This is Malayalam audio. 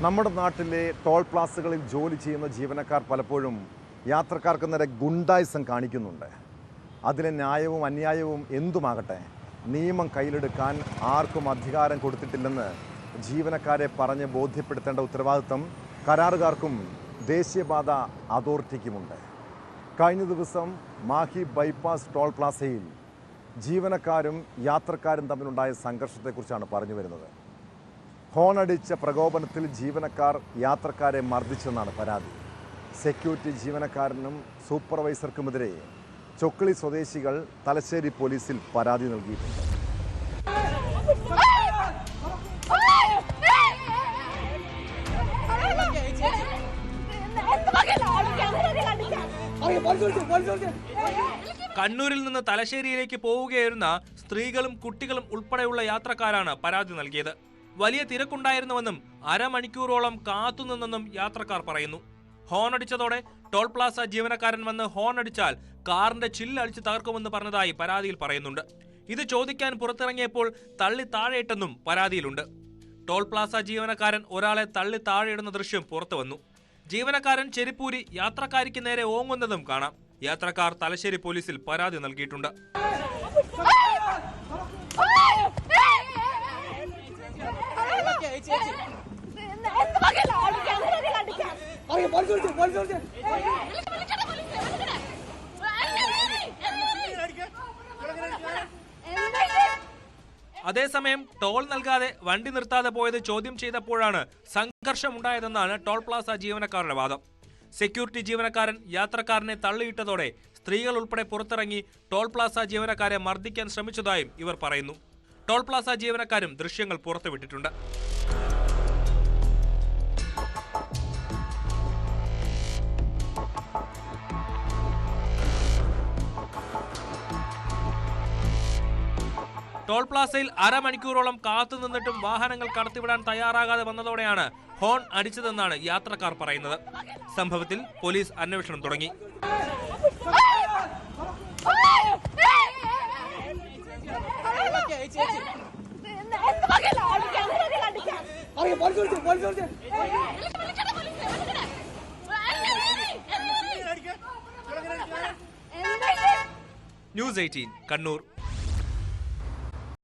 നമ്മുടെ നാട്ടിലെ ടോൾ പ്ലാസകളിൽ ജോലി ചെയ്യുന്ന ജീവനക്കാർ പലപ്പോഴും യാത്രക്കാർക്ക് നേരെ ഗുണ്ടായിസം കാണിക്കുന്നുണ്ട്. അതിലെ ന്യായവും അന്യായവും എന്തുമാകട്ടെ, നിയമം കയ്യിലെടുക്കാൻ ആർക്കും അധികാരം കൊടുത്തിട്ടില്ലെന്ന് ജീവനക്കാരെ പറഞ്ഞ് ബോധ്യപ്പെടുത്തേണ്ട ഉത്തരവാദിത്തം കരാറുകാർക്കും ദേശീയപാത അതോറിറ്റിക്കുമുണ്ട്. കഴിഞ്ഞ ദിവസം മാഹി ബൈപ്പാസ് ടോൾ പ്ലാസയിൽ ജീവനക്കാരും യാത്രക്കാരും തമ്മിലുണ്ടായ സംഘർഷത്തെക്കുറിച്ചാണ് പറഞ്ഞു വരുന്നത്. ഹോണടിച്ച പ്രകോപനത്തിൽ ജീവനക്കാർ യാത്രക്കാരെ മർദ്ദിച്ചെന്നാണ് പരാതി. സെക്യൂരിറ്റി ജീവനക്കാരനും സൂപ്പർവൈസർക്കുമെതിരെ ചൊക്കളി സ്വദേശികൾ തലശ്ശേരി പോലീസിൽ പരാതി നൽകിയിട്ടുണ്ട്. കണ്ണൂരിൽ നിന്ന് തലശ്ശേരിയിലേക്ക് പോവുകയായിരുന്ന സ്ത്രീകളും കുട്ടികളും ഉൾപ്പെടെയുള്ള യാത്രക്കാരാണ് പരാതി നൽകിയത്. വലിയ തിരക്കുണ്ടായിരുന്നുവെന്നും അരമണിക്കൂറോളം കാത്തുനിന്നെന്നും യാത്രക്കാർ പറയുന്നു. ഹോണടിച്ചതോടെ ടോൾ പ്ലാസ ജീവനക്കാരൻ വന്ന് ഹോണടിച്ചാൽ കാറിന്റെ ചില്ലടിച്ച് തകർക്കുമെന്ന് പറഞ്ഞതായി പരാതിയിൽ പറയുന്നുണ്ട്. ഇത് ചോദിക്കാൻ പുറത്തിറങ്ങിയപ്പോൾ തള്ളി താഴെയിട്ടെന്നും പരാതിയിലുണ്ട്. ടോൾ പ്ലാസ ജീവനക്കാരൻ ഒരാളെ തള്ളി താഴെയിടുന്ന ദൃശ്യം പുറത്തു വന്നു. ജീവനക്കാരൻ ചെരിപ്പൂരി യാത്രക്കാരിക്ക് നേരെ ഓങ്ങുന്നതും കാണാം. യാത്രക്കാർ തലശ്ശേരി പോലീസിൽ പരാതി നൽകിയിട്ടുണ്ട്. അതേസമയം ടോൾ നൽകാതെ വണ്ടി നിർത്താതെ പോയത് ചോദ്യം ചെയ്തപ്പോഴാണ് സംഘർഷമുണ്ടായതെന്നാണ് ടോൾ പ്ലാസ ജീവനക്കാരുടെ വാദം. സെക്യൂരിറ്റി ജീവനക്കാരൻ യാത്രക്കാരനെ തള്ളിയിട്ടതോടെ സ്ത്രീകൾ ഉൾപ്പെടെ പുറത്തിറങ്ങി ടോൾ പ്ലാസ ജീവനക്കാരെ മർദ്ദിക്കാൻ ശ്രമിച്ചതായും ഇവർ പറയുന്നു. ടോൾ പ്ലാസ ജീവനക്കാരും ദൃശ്യങ്ങൾ പുറത്തുവിട്ടിട്ടുണ്ട്. ടോൾ പ്ലാസയിൽ അരമണിക്കൂറോളം കാത്തുനിന്നിട്ടും വാഹനങ്ങൾ കടത്തിവിടാൻ തയ്യാറാകാതെ വന്നതോടെയാണ് ഹോൺ അടിച്ചതെന്നാണ് യാത്രക്കാർ പറയുന്നത്. സംഭവത്തിൽ പോലീസ് അന്വേഷണം തുടങ്ങി. ന്യൂസ് 18 കണ്ണൂർ.